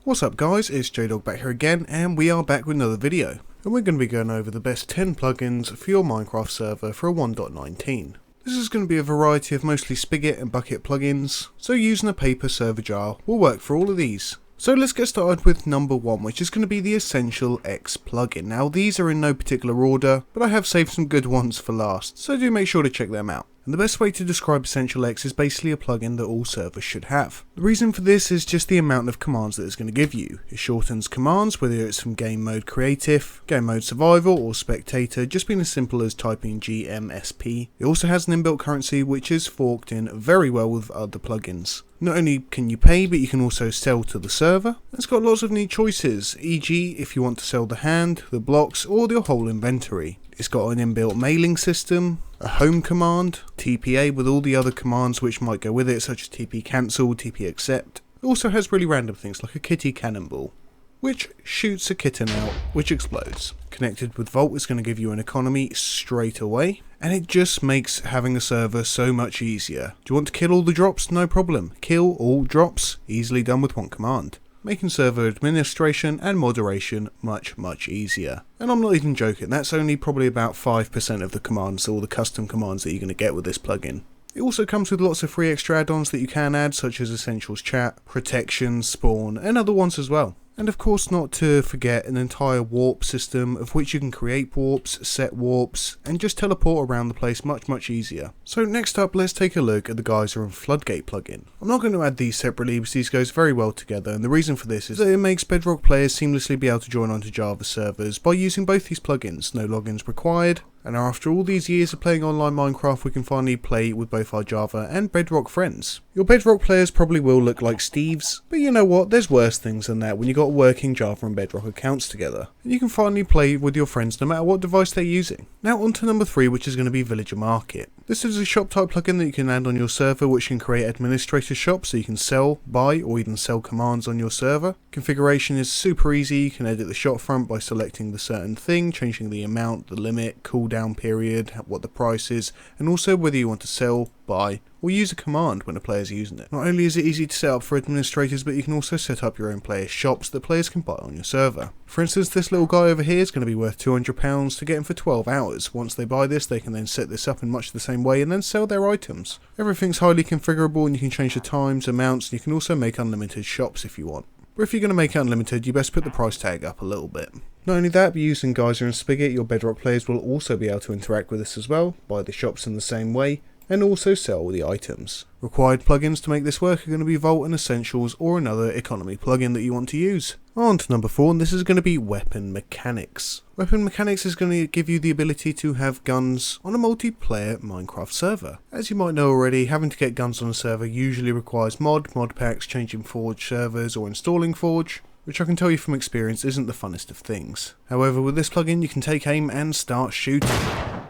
What's up guys, it's Jdog back here again, and we are back with another video. And we're going to be going over the best 10 plugins for your Minecraft server for a 1.19. This is going to be a variety of mostly spigot and bucket plugins, so using a paper server jar will work for all of these. So let's get started with number 1, which is going to be the Essentialx Plugin. Now these are in no particular order, but I have saved some good ones for last, so do make sure to check them out. And the best way to describe Essentialx is basically a plugin that all servers should have. The reason for this is just the amount of commands that it's going to give you. It shortens commands, whether it's from game mode creative, game mode survival or spectator, just being as simple as typing GMSP. It also has an inbuilt currency which is forked in very well with other plugins. Not only can you pay, but you can also sell to the server. It's got lots of neat choices, e.g. if you want to sell the hand, the blocks or the whole inventory. It's got an inbuilt mailing system, a home command, TPA with all the other commands which might go with it, such as TP cancel, TP accept. It also has really random things like a kitty cannonball, which shoots a kitten out, which explodes. Connected with Vault is going to give you an economy straight away, and it just makes having a server so much easier. Do you want to kill all the drops? No problem. Kill all drops, easily done with one command, making server administration and moderation much easier. And I'm not even joking, that's only probably about 5% of the commands, all the custom commands that you're going to get with this plugin. It also comes with lots of free extra add-ons that you can add, such as Essentials Chat, Protection, Spawn, and other ones as well. And of course not to forget an entire warp system of which you can create warps, set warps, and just teleport around the place much easier. So next up, let's take a look at the Geyser Floodgate plugin. I'm not going to add these separately because these goes very well together, and the reason for this is that it makes Bedrock players seamlessly be able to join onto Java servers by using both these plugins, no logins required. And after all these years of playing online Minecraft, we can finally play with both our Java and Bedrock friends. Your Bedrock players probably will look like Steves, but you know what, there's worse things than that when you got working Java and Bedrock accounts together. And you can finally play with your friends no matter what device they're using. Now on to number 3, which is going to be Villager Market. This is a shop type plugin that you can add on your server, which can create administrator shops so you can sell, buy, or even sell commands on your server. Configuration is super easy. You can edit the shop front by selecting the certain thing, changing the amount, the limit, cooldown period, what the price is, and also whether you want to sell, buy, or use a command when a player is using it. Not only is it easy to set up for administrators, but you can also set up your own player shops that players can buy on your server. For instance, this little guy over here is going to be worth £200 to get him for 12 hours. Once they buy this, they can then set this up in much the same way and then sell their items. Everything's highly configurable and you can change the times, amounts, and you can also make unlimited shops if you want. But if you're going to make it unlimited, you best put the price tag up a little bit. Not only that, but using Geyser and Spigot, your Bedrock players will also be able to interact with this as well, buy the shops in the same way, and also sell the items. Required plugins to make this work are going to be Vault and Essentials or another economy plugin that you want to use. On to number 4, and this is going to be Weapon Mechanics. Weapon Mechanics is going to give you the ability to have guns on a multiplayer Minecraft server. As you might know already, having to get guns on a server usually requires mod packs, changing Forge servers or installing Forge, which I can tell you from experience isn't the funnest of things. However, with this plugin you can take aim and start shooting.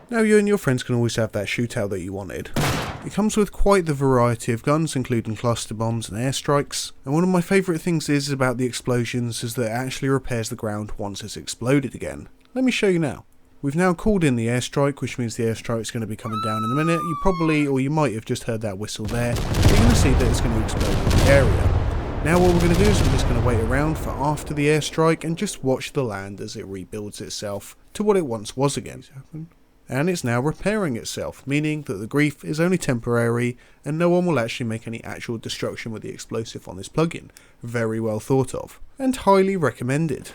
Now you and your friends can always have that shootout that you wanted. It comes with quite the variety of guns, including cluster bombs and airstrikes, and one of my favourite things is about the explosions is that it actually repairs the ground once it's exploded again. Let me show you now. We've now called in the airstrike, which means the airstrike is going to be coming down in a minute. You probably, or you might have just heard that whistle there. You're going to see that it's going to explode in the area. Now what we're going to do is we're just going to wait around for after the airstrike and just watch the land as it rebuilds itself to what it once was again. And it's now repairing itself, meaning that the grief is only temporary and no one will actually make any actual destruction with the explosive on this plugin. Very well thought of, and highly recommended.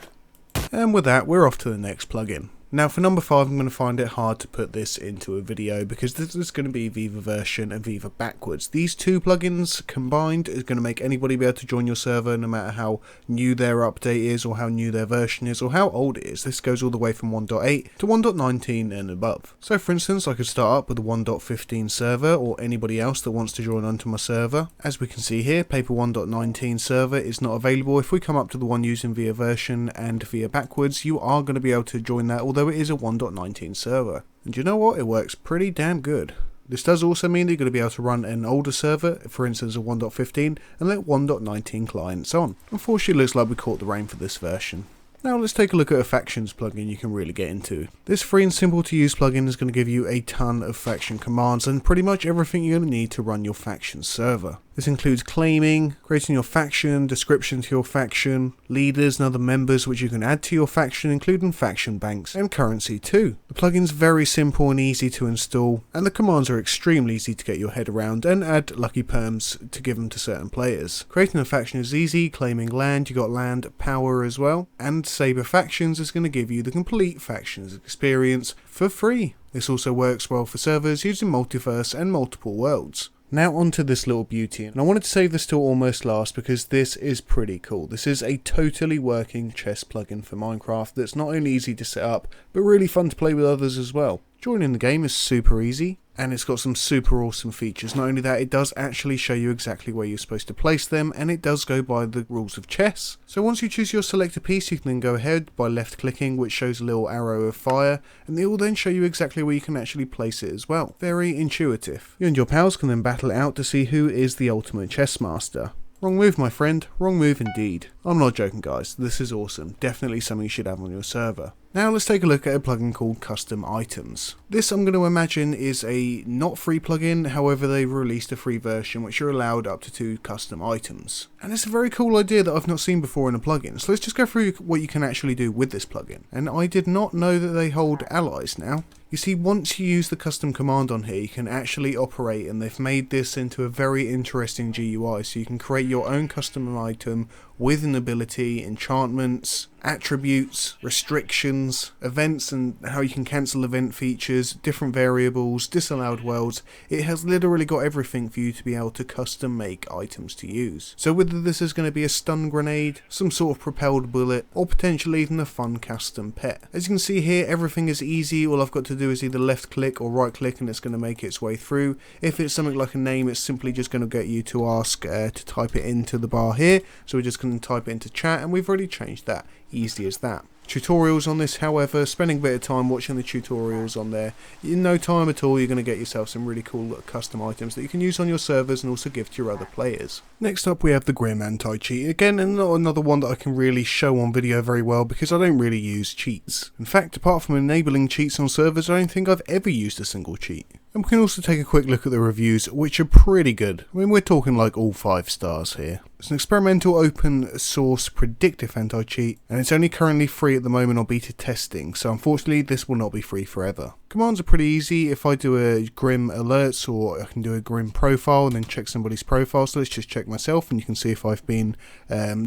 And with that, we're off to the next plugin. Now for number 5, I'm going to find it hard to put this into a video because this is going to be ViaVersion and ViaBackwards. These two plugins combined is going to make anybody be able to join your server no matter how new their update is or how new their version is or how old it is. This goes all the way from 1.8 to 1.19 and above. So for instance, I could start up with a 1.15 server or anybody else that wants to join onto my server. As we can see here, paper 1.19 server is not available. If we come up to the one using ViaVersion and ViaBackwards, you are going to be able to join that, although it is a 1.19 server. And you know what? It works pretty damn good. This does also mean that you're going to be able to run an older server, for instance a 1.15, and let 1.19 clients on. Unfortunately, it looks like we caught the rain for this version. Now let's take a look at a Factions plugin you can really get into. This free and simple to use plugin is going to give you a ton of faction commands and pretty much everything you're going to need to run your faction server. This includes claiming, creating your faction, description to your faction, leaders and other members which you can add to your faction, including faction banks and currency too. The plugin's very simple and easy to install, and the commands are extremely easy to get your head around and add lucky perms to give them to certain players. Creating a faction is easy, claiming land, you got land power as well, and Saber Factions is going to give you the complete factions experience for free. This also works well for servers using multiverse and multiple worlds. Now onto this little beauty, and I wanted to save this till almost last because this is pretty cool. This is a totally working chess plugin for Minecraft that's not only easy to set up, but really fun to play with others as well. Joining the game is super easy, and it's got some super awesome features. Not only that, it does actually show you exactly where you're supposed to place them, and it does go by the rules of chess. So once you choose your selector piece, you can then go ahead by left clicking, which shows a little arrow of fire, and it will then show you exactly where you can actually place it as well. Very intuitive. You and your pals can then battle it out to see who is the ultimate chess master. Wrong move, my friend. Wrong move indeed. I'm not joking, guys. This is awesome. Definitely something you should have on your server. Now let's take a look at a plugin called Custom Items. This, I'm going to imagine, is a not free plugin, however they've released a free version which you're allowed up to 2 custom items. And it's a very cool idea that I've not seen before in a plugin, so let's just go through what you can actually do with this plugin. And I did not know that they hold allies now. You see, once you use the custom command on here, you can actually operate, and they've made this into a very interesting GUI, so you can create your own custom item with an ability, enchantments, attributes, restrictions, events and how you can cancel event features, different variables, disallowed worlds. It has literally got everything for you to be able to custom make items to use. So whether this is going to be a stun grenade, some sort of propelled bullet, or potentially even a fun custom pet. As you can see here, everything is easy. All I've got to do is either left click or right click and it's going to make its way through. If it's something like a name, it's simply just going to get you to ask to type it into the bar here. So we're just going to type it into chat, and we've already changed that. Easy as that. Tutorials on this, however, spending a bit of time watching the tutorials on there, in no time at all you're going to get yourself some really cool custom items that you can use on your servers and also give to your other players. Next up we have the Grim anti-cheat, again and not another one that I can really show on video very well because I don't really use cheats. In fact, apart from enabling cheats on servers, I don't think I've ever used a single cheat. And we can also take a quick look at the reviews, which are pretty good. I mean, we're talking like all 5 stars here. It's an experimental open source predictive anti-cheat, and it's only currently free at the moment on beta testing, so unfortunately this will not be free forever. Commands are pretty easy. If I do a Grim alerts, or I can do a Grim profile and then check somebody's profile, so let's just check myself and you can see if I've been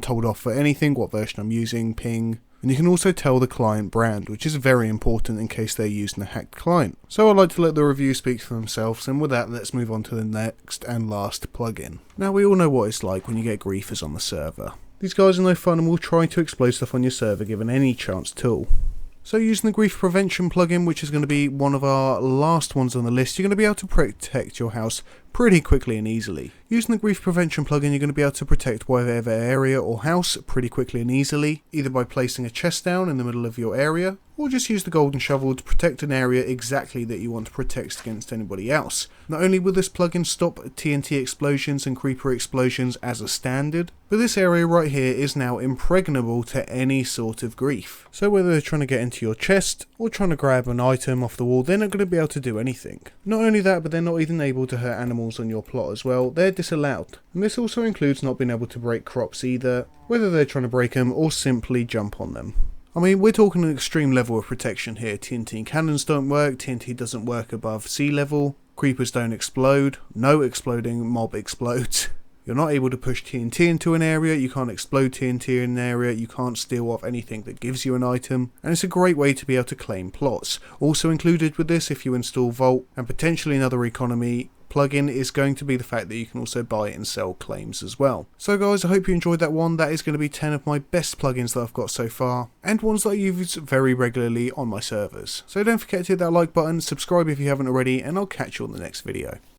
told off for anything, what version I'm using, ping. And you can also tell the client brand, which is very important in case they're using a hacked client. So I like to let the reviews speak for themselves, and with that let's move on to the next and last plugin. Now we all know what it's like when you get griefers on the server. These guys are no fun and will try to explode stuff on your server given any chance at all. So using the grief prevention plugin, which is going to be one of our last ones on the list, you're going to be able to protect your house pretty quickly and easily. Using the grief prevention plugin, you're going to be able to protect whatever area or house pretty quickly and easily, either by placing a chest down in the middle of your area, or just use the golden shovel to protect an area exactly that you want to protect against anybody else. Not only will this plugin stop TNT explosions and creeper explosions as a standard, but this area right here is now impregnable to any sort of grief. So whether they're trying to get into your chest or trying to grab an item off the wall, they're not going to be able to do anything. Not only that, but they're not even able to hurt animals on your plot as well. They're disallowed. And this also includes not being able to break crops either, whether they're trying to break them or simply jump on them. I mean, we're talking an extreme level of protection here. TNT cannons don't work, TNT doesn't work above sea level, creepers don't explode, no exploding mob explodes. You're not able to push TNT into an area, you can't explode TNT in an area, you can't steal off anything that gives you an item, and it's a great way to be able to claim plots. Also included with this, if you install Vault and potentially another economy plugin, is going to be the fact that you can also buy and sell claims as well. So guys, I hope you enjoyed that one. That is going to be 10 of my best plugins that I've got so far, and ones that I use very regularly on my servers. So don't forget to hit that like button, subscribe if you haven't already, and I'll catch you on the next video.